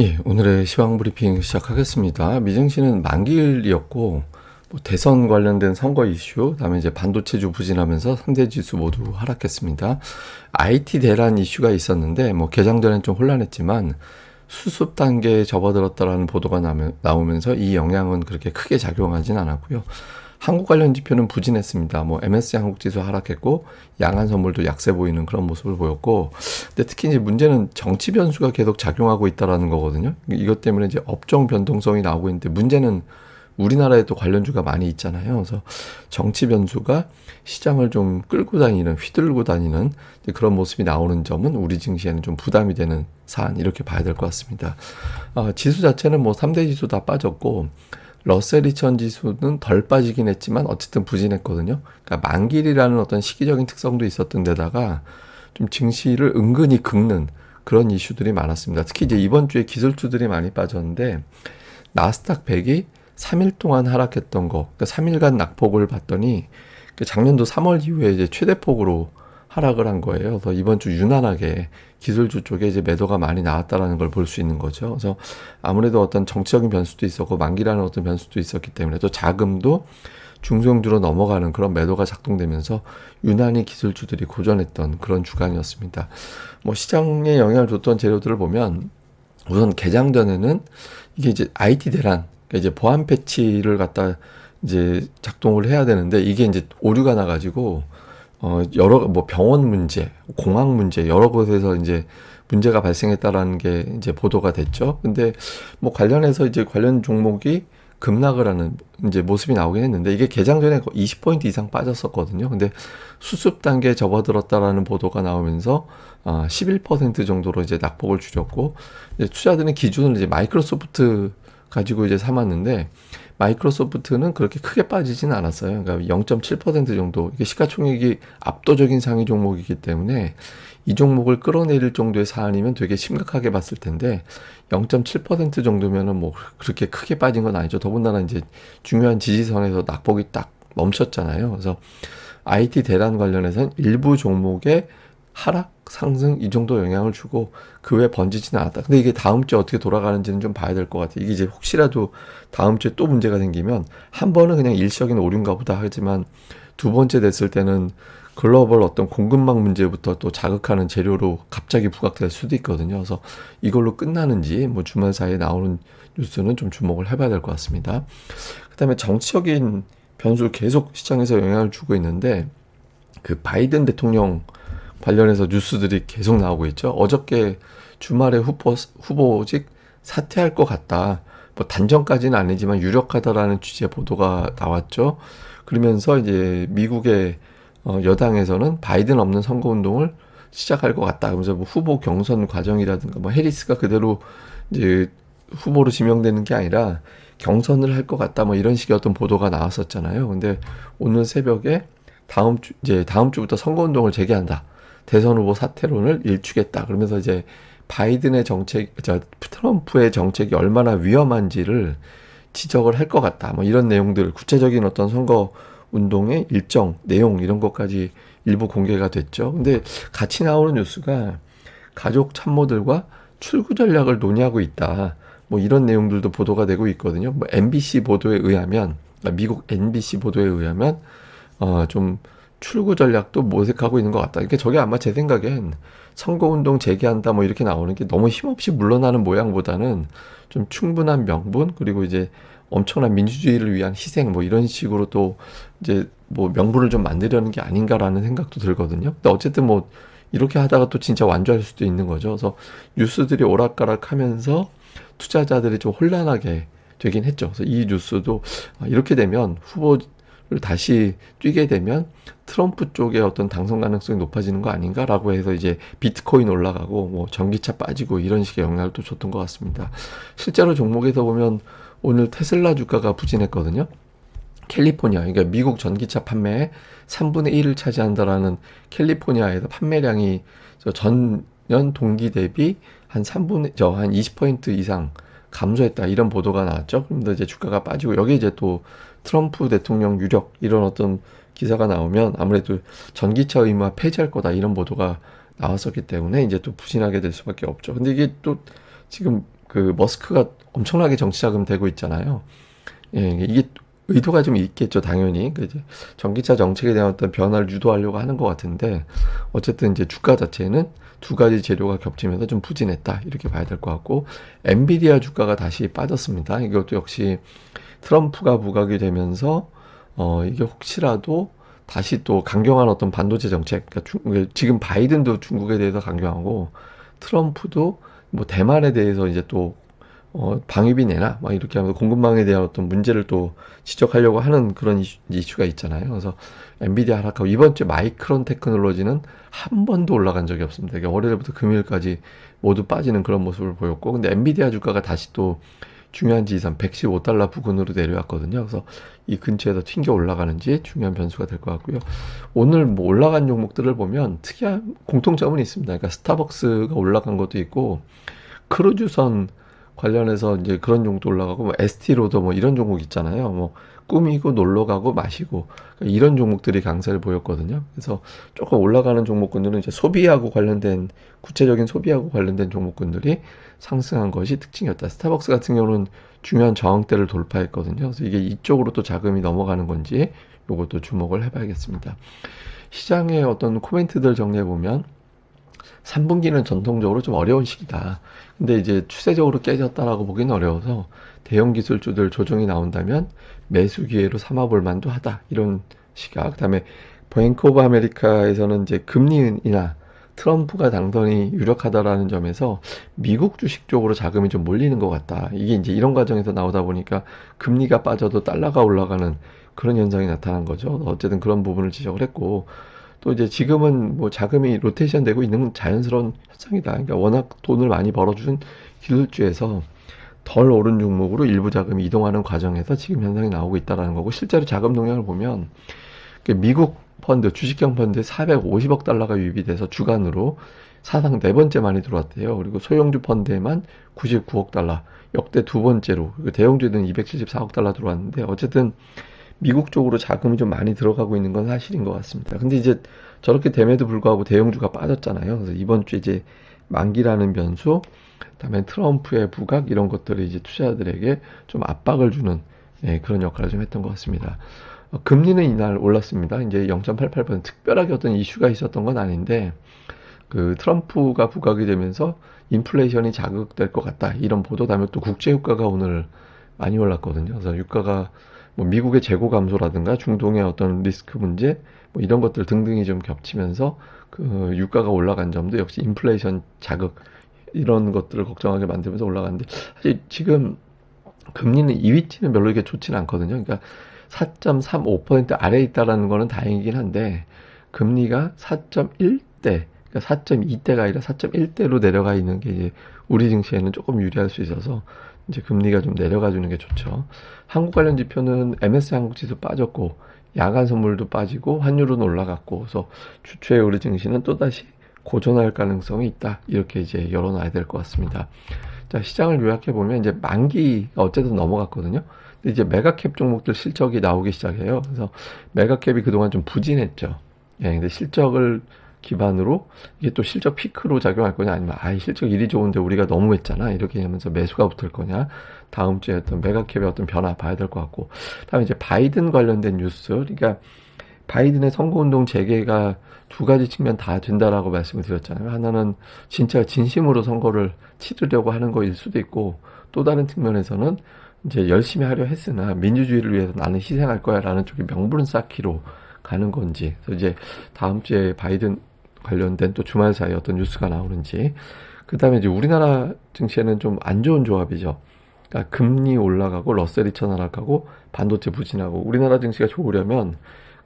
예, 오늘의 시황 브리핑 시작하겠습니다. 미증시는 만기일이었고, 대선 관련된 선거 이슈, 그다음에 이제 반도체주 부진하면서 상대 지수 모두 하락했습니다. IT 대란 이슈가 있었는데, 개장 전엔 좀 혼란했지만, 수습 단계에 접어들었다라는 보도가 나오면서 이 영향은 그렇게 크게 작용하진 않았고요. 한국 관련 지표는 부진했습니다. MSCI 한국 지수 하락했고 양한 선물도 약세 보이는 그런 모습을 보였고, 근데 특히 이제 문제는 정치 변수가 계속 작용하고 있다라는 거거든요. 이것 때문에 이제 업종 변동성이 나오고 있는데 문제는 우리나라에도 관련주가 많이 있잖아요. 그래서 정치 변수가 시장을 좀 끌고 다니는, 휘둘고 다니는 그런 모습이 나오는 점은 우리 증시에는 좀 부담이 되는 사안, 이렇게 봐야 될 것 같습니다. 지수 자체는 3대 지수 다 빠졌고, 러셀 2000 지수는 덜 빠지긴 했지만 어쨌든 부진했거든요. 그러니까 만길이라는 어떤 시기적인 특성도 있었던 데다가 좀 증시를 은근히 긁는 그런 이슈들이 많았습니다. 특히 이제 이번 주에 기술주들이 많이 빠졌는데, 나스닥 100이 3일 동안 하락했던 거, 그러니까 3일간 낙폭을 봤더니 작년도 3월 이후에 이제 최대폭으로 하락을 한 거예요. 그래서 이번 주 유난하게 기술주 쪽에 이제 매도가 많이 나왔다라는 걸 볼 수 있는 거죠. 그래서 아무래도 어떤 정치적인 변수도 있었고 만기라는 어떤 변수도 있었기 때문에 또 자금도 중소형주로 넘어가는 그런 매도가 작동되면서 유난히 기술주들이 고전했던 그런 주간이었습니다. 시장에 영향을 줬던 재료들을 보면 우선 개장 전에는 이게 이제 IT 대란, 그러니까 이제 보안 패치를 갖다 이제 작동을 해야 되는데 이게 이제 오류가 나가지고 여러 병원 문제, 공항 문제 여러 곳에서 이제 문제가 발생했다라는 게 이제 보도가 됐죠. 근데 관련해서 이제 관련 종목이 급락을 하는 이제 모습이 나오긴 했는데 이게 개장 전에 20포인트 이상 빠졌었거든요. 근데 수습 단계에 접어들었다라는 보도가 나오면서 11% 정도로 이제 낙폭을 줄였고, 이제 투자들은 기준을 이제 마이크로소프트 가지고 이제 삼았는데 마이크로소프트는 그렇게 크게 빠지진 않았어요. 그러니까 0.7% 정도. 이게 시가총액이 압도적인 상위 종목이기 때문에 이 종목을 끌어내릴 정도의 사안이면 되게 심각하게 봤을 텐데 0.7% 정도면은 그렇게 크게 빠진 건 아니죠. 더군다나 이제 중요한 지지선에서 낙폭이 딱 멈췄잖아요. 그래서 IT 대란 관련해서는 일부 종목의 하락, 상승 이 정도 영향을 주고 그 외에 번지지는 않았다. 근데 이게 다음 주에 어떻게 돌아가는지는 좀 봐야 될 것 같아요. 이게 이제 혹시라도 다음 주에 또 문제가 생기면 한 번은 그냥 일시적인 오류인가 보다 하지만 두 번째 됐을 때는 글로벌 어떤 공급망 문제부터 또 자극하는 재료로 갑자기 부각될 수도 있거든요. 그래서 이걸로 끝나는지 주말 사이에 나오는 뉴스는 좀 주목을 해봐야 될 것 같습니다. 그다음에 정치적인 변수 계속 시장에서 영향을 주고 있는데 그 바이든 대통령 관련해서 뉴스들이 계속 나오고 있죠. 어저께 주말에 후보직 사퇴할 것 같다. 단정까지는 아니지만 유력하다라는 취지의 보도가 나왔죠. 그러면서 이제 미국의 여당에서는 바이든 없는 선거운동을 시작할 것 같다. 그러면서 후보 경선 과정이라든가 해리스가 그대로 이제 후보로 지명되는 게 아니라 경선을 할 것 같다. 이런 식의 어떤 보도가 나왔었잖아요. 근데 오늘 새벽에 다음 주부터 선거운동을 재개한다. 대선 후보 사퇴론을 일축했다. 그러면서 이제 바이든의 트럼프의 정책이 얼마나 위험한지를 지적을 할 것 같다. 이런 내용들, 구체적인 어떤 선거 운동의 일정, 내용 이런 것까지 일부 공개가 됐죠. 근데 같이 나오는 뉴스가 가족 참모들과 출구 전략을 논의하고 있다. 이런 내용들도 보도가 되고 있거든요. MBC 보도에 의하면, 미국 MBC 보도에 의하면 좀 출구 전략도 모색하고 있는 것 같다. 그러니까 저게 아마 제 생각엔 선거운동 재개한다 이렇게 나오는 게 너무 힘없이 물러나는 모양보다는 좀 충분한 명분, 그리고 이제 엄청난 민주주의를 위한 희생 이런 식으로 또 이제 명분을 좀 만들려는 게 아닌가라는 생각도 들거든요. 근데 어쨌든 이렇게 하다가 또 진짜 완주할 수도 있는 거죠. 그래서 뉴스들이 오락가락하면서 투자자들이 좀 혼란하게 되긴 했죠. 그래서 이 뉴스도 이렇게 되면 후보를 다시 뛰게 되면 트럼프 쪽의 어떤 당선 가능성이 높아지는 거 아닌가라고 해서 이제 비트코인 올라가고 전기차 빠지고 이런 식의 영향을 또 줬던 것 같습니다. 실제로 종목에서 보면 오늘 테슬라 주가가 부진했거든요. 캘리포니아, 그러니까 미국 전기차 판매의 3분의 1을 차지한다라는 캘리포니아에서 판매량이 전년 동기 대비 한 20% 이상 감소했다. 이런 보도가 나왔죠. 그런데 이제 주가가 빠지고 여기 이제 또 트럼프 대통령 유력 이런 어떤 기사가 나오면 아무래도 전기차 의무화 폐지할 거다 이런 보도가 나왔었기 때문에 이제 또 부진하게 될 수밖에 없죠. 근데 이게 또 지금 그 머스크가 엄청나게 정치 자금 되고 있잖아요. 예, 이게 의도가 좀 있겠죠, 당연히. 그 이제 전기차 정책에 대한 어떤 변화를 유도하려고 하는 것 같은데, 어쨌든 이제 주가 자체는 두 가지 재료가 겹치면서 좀 부진했다. 이렇게 봐야 될 것 같고, 엔비디아 주가가 다시 빠졌습니다. 이것도 역시 트럼프가 부각이 되면서, 이게 혹시라도 다시 또 강경한 어떤 반도체 정책, 그러니까 지금 바이든도 중국에 대해서 강경하고, 트럼프도 뭐 대만에 대해서 이제 또 방위비 내나 막 이렇게 하면서 공급망에 대한 어떤 문제를 또 지적하려고 하는 그런 이슈가 있잖아요. 그래서 엔비디아 하락하고 이번 주 마이크론 테크놀로지는 한 번도 올라간 적이 없습니다. 그러니까 월요일부터 금요일까지 모두 빠지는 그런 모습을 보였고, 근데 엔비디아 주가가 다시 또 중요한 지지선 115달러 부근으로 내려왔거든요. 그래서 이 근처에서 튕겨 올라가는지 중요한 변수가 될 것 같고요. 오늘 뭐 올라간 종목들을 보면 특이한 공통점은 있습니다. 그러니까 스타벅스가 올라간 것도 있고, 크루즈선 관련해서 이제 그런 종목도 올라가고, 뭐 ST로더 뭐 이런 종목 있잖아요. 뭐 꾸미고 놀러 가고 마시고, 그러니까 이런 종목들이 강세를 보였거든요. 그래서 조금 올라가는 종목군들은 이제 소비하고 관련된, 구체적인 소비하고 관련된 종목군들이 상승한 것이 특징이었다. 스타벅스 같은 경우는 중요한 저항대를 돌파했거든요. 그래서 이게 이쪽으로 또 자금이 넘어가는 건지 요것도 주목을 해봐야겠습니다. 시장의 어떤 코멘트들 정리해 보면 3분기는 전통적으로 좀 어려운 시기다. 근데 이제 추세적으로 깨졌다라고 보기는 어려워서 대형 기술주들 조정이 나온다면 매수 기회로 삼아볼 만도 하다. 이런 시각. 그다음에 뱅크 오브 아메리카에서는 이제 금리 인하, 트럼프가 당선이 유력하다라는 점에서 미국 주식 쪽으로 자금이 좀 몰리는 것 같다. 이게 이제 이런 과정에서 나오다 보니까 금리가 빠져도 달러가 올라가는 그런 현상이 나타난 거죠. 어쨌든 그런 부분을 지적을 했고, 또 이제 지금은 뭐 자금이 로테이션 되고 있는 자연스러운 현상이다. 그러니까 워낙 돈을 많이 벌어준 기술주에서 덜 오른 종목으로 일부 자금이 이동하는 과정에서 지금 현상이 나오고 있다는 거고, 실제로 자금 동향을 보면 미국 펀드, 주식형 펀드에 450억 달러가 유입이 돼서 주간으로 사상 네 번째 많이 들어왔대요. 그리고 소형주 펀드에만 99억 달러, 역대 두 번째로, 대형주에는 274억 달러 들어왔는데, 어쨌든 미국 쪽으로 자금이 좀 많이 들어가고 있는 건 사실인 것 같습니다. 근데 이제 저렇게 됨에도 불구하고 대형주가 빠졌잖아요. 그래서 이번 주 이제 만기라는 변수, 그다음에 트럼프의 부각 이런 것들이 이제 투자자들에게 좀 압박을 주는, 예, 그런 역할을 좀 했던 것 같습니다. 금리는 이날 올랐습니다. 이제 0.88%, 특별하게 어떤 이슈가 있었던 건 아닌데, 그 트럼프가 부각이 되면서 인플레이션이 자극될 것 같다, 이런 보도. 다음에 또 국제 유가가 오늘 많이 올랐거든요. 그래서 유가가 뭐 미국의 재고 감소라든가 중동의 어떤 리스크 문제 뭐 이런 것들 등등이 좀 겹치면서 그 유가가 올라간 점도 역시 인플레이션 자극 이런 것들을 걱정하게 만들면서 올라갔는데, 사실 지금 금리는 이 위치는 별로 이게 좋지는 않거든요. 그러니까 4.35% 아래에 있다라는 거는 다행이긴 한데, 금리가 4.1대, 그러니까 4.2대가 아니라 4.1대로 내려가 있는 게 이제 우리 증시에는 조금 유리할 수 있어서 이제 금리가 좀 내려가 주는 게 좋죠. 한국 관련 지표는 MSCI 한국 지수 빠졌고, 야간 선물도 빠지고, 환율은 올라갔고, 그래서 주초에 우리 증시는 또다시 고전할 가능성이 있다. 이렇게 이제 열어놔야 될 것 같습니다. 자, 시장을 요약해 보면 이제 만기가 어쨌든 넘어갔거든요. 근데 이제 메가캡 종목들 실적이 나오기 시작해요. 그래서 메가캡이 그동안 좀 부진했죠. 예, 근데 실적을 기반으로 이게 또 실적 피크로 작용할 거냐, 아니면 실적 일이 좋은데 우리가 너무 했잖아, 이렇게 하면서 매수가 붙을 거냐, 다음 주에 어떤 메가캡의 어떤 변화 봐야 될 것 같고, 다음에 이제 바이든 관련된 뉴스. 그러니까 바이든의 선거운동 재개가 두 가지 측면 다 된다라고 말씀을 드렸잖아요. 하나는 진짜 진심으로 선거를 치르려고 하는 거일 수도 있고, 또 다른 측면에서는 이제 열심히 하려 했으나 민주주의를 위해서 나는 희생할 거야 라는 쪽에 명분 쌓기로 가는 건지. 그래서 이제 다음 주에 바이든 관련된 또 주말 사이에 어떤 뉴스가 나오는지. 그 다음에 이제 우리나라 증시에는 좀 안 좋은 조합이죠. 그러니까 금리 올라가고 러셀 2000 하락하고 반도체 부진하고. 우리나라 증시가 좋으려면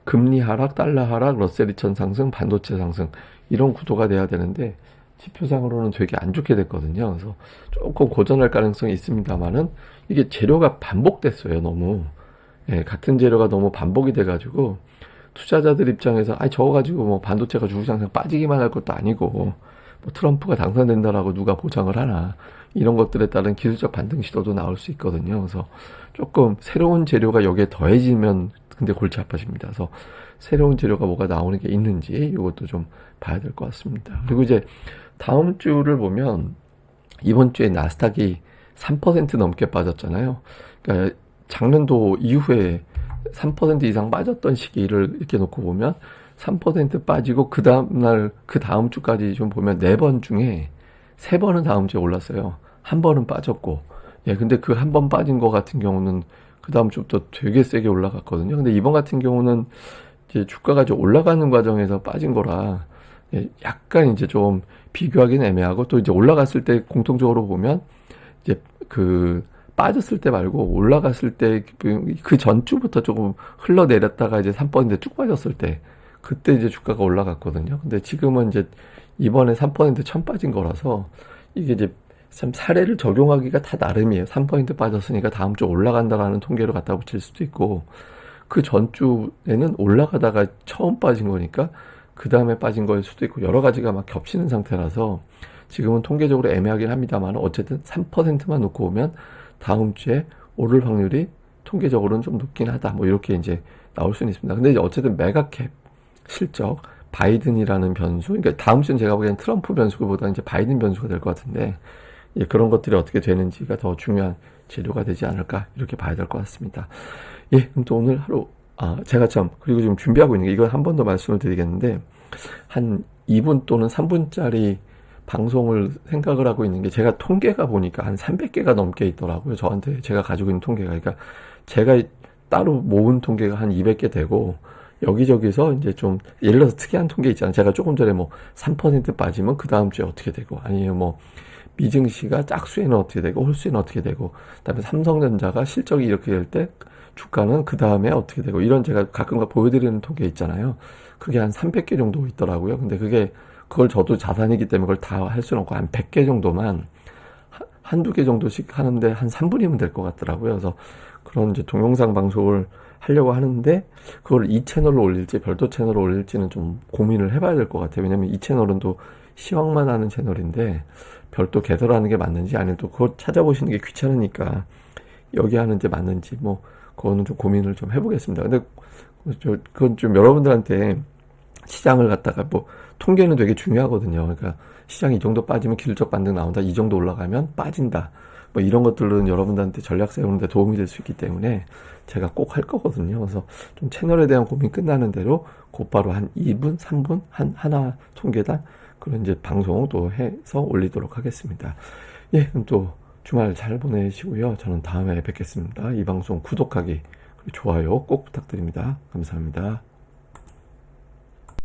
금리 하락, 달러 하락, 러셀 2000 상승, 반도체 상승, 이런 구도가 돼야 되는데 지표상으로는 되게 안 좋게 됐거든요. 그래서 조금 고전할 가능성이 있습니다만은 이게 재료가 반복됐어요, 너무. 예, 같은 재료가 너무 반복이 돼가지고 투자자들 입장에서 저거 가지고 뭐 반도체가 주식상승 빠지기만 할 것도 아니고 뭐 트럼프가 당선된다라고 누가 보장을 하나, 이런 것들에 따른 기술적 반등 시도도 나올 수 있거든요. 그래서 조금 새로운 재료가 여기에 더해지면 근데 골치 아파집니다. 그래서 새로운 재료가 뭐가 나오는 게 있는지 이것도 좀 봐야 될 것 같습니다. 그리고 이제 다음 주를 보면 이번 주에 나스닥이 3% 넘게 빠졌잖아요. 그러니까 작년도 이후에 3% 이상 빠졌던 시기를 이렇게 놓고 보면 3% 빠지고 그 다음날 그 다음 주까지 좀 보면 4번 중에 3번은 다음 주에 올랐어요. 한 번은 빠졌고. 예, 근데 그 한 번 빠진 거 같은 경우는 그 다음 주부터 되게 세게 올라갔거든요. 근데 이번 같은 경우는 이제 주가가 좀 올라가는 과정에서 빠진 거라 예, 약간 이제 좀 비교하기는 애매하고 또 이제 올라갔을 때 공통적으로 보면 이제 그 빠졌을 때 말고 올라갔을 때 그 전주부터 조금 흘러내렸다가 이제 3%쭉 빠졌을 때 그때 이제 주가가 올라갔거든요. 근데 지금은 이제 이번에 3% 처음 빠진 거라서 이게 이제 참 사례를 적용하기가 다 나름이에요. 3% 빠졌으니까 다음 주 올라간다라는 통계를 갖다 붙일 수도 있고 그 전주에는 올라가다가 처음 빠진 거니까 그 다음에 빠진 거일 수도 있고 여러 가지가 막 겹치는 상태라서 지금은 통계적으로 애매하긴 합니다만 어쨌든 3%만 놓고 보면 다음 주에 오를 확률이 통계적으로는 좀 높긴 하다. 뭐 이렇게 이제 나올 수는 있습니다. 근데 이제 어쨌든 메가캡 실적 바이든이라는 변수, 그러니까 다음 주는 제가 보기엔 트럼프 변수보다 이제 바이든 변수가 될 것 같은데 예, 그런 것들이 어떻게 되는지가 더 중요한 재료가 되지 않을까 이렇게 봐야 될 것 같습니다. 예, 그럼 또 오늘 하루 제가 참 그리고 지금 준비하고 있는 게 이건 한 번 더 말씀을 드리겠는데 한 2분 또는 3분짜리 방송을 생각을 하고 있는 게 제가 통계가 보니까 한 300개가 넘게 있더라고요. 저한테 제가 가지고 있는 통계가 그러니까 제가 따로 모은 통계가 한 200개 되고 여기저기서 이제 좀 예를 들어서 특이한 통계 있잖아요. 제가 조금 전에 뭐 3% 빠지면 그 다음 주에 어떻게 되고 아니면 뭐 미증시가 짝수에는 어떻게 되고 홀수에는 어떻게 되고 그다음에 삼성전자가 실적이 이렇게 될 때 주가는 그 다음에 어떻게 되고 이런 제가 가끔가 보여드리는 통계 있잖아요. 그게 한 300개 정도 있더라고요. 근데 그걸 저도 자산이기 때문에 그걸 다 할 수는 없고 한 100개 정도만 한두 개 정도씩 하는데 한 3분이면 될 것 같더라고요. 그래서 그런 이제 동영상 방송을 하려고 하는데 그걸 이 채널로 올릴지 별도 채널로 올릴지는 좀 고민을 해봐야 될 것 같아요. 왜냐면 이 채널은 또 시황만 하는 채널인데 별도 개설하는 게 맞는지 아니면 또 그거 찾아보시는 게 귀찮으니까 여기 하는지 맞는지 뭐 그거는 좀 고민을 좀 해보겠습니다. 근데 그건 좀 여러분들한테 시장을 갖다가 뭐 통계는 되게 중요하거든요. 그러니까 시장이 이 정도 빠지면 기술적 반등 나온다. 이 정도 올라가면 빠진다. 뭐 이런 것들은 여러분들한테 전략 세우는데 도움이 될 수 있기 때문에 제가 꼭 할 거거든요. 그래서 좀 채널에 대한 고민 끝나는 대로 곧바로 한 2분, 3분 하나 통계단 그런 이제 방송도 해서 올리도록 하겠습니다. 예, 그럼 또 주말 잘 보내시고요. 저는 다음에 뵙겠습니다. 이 방송 구독하기, 그리고 좋아요 꼭 부탁드립니다. 감사합니다.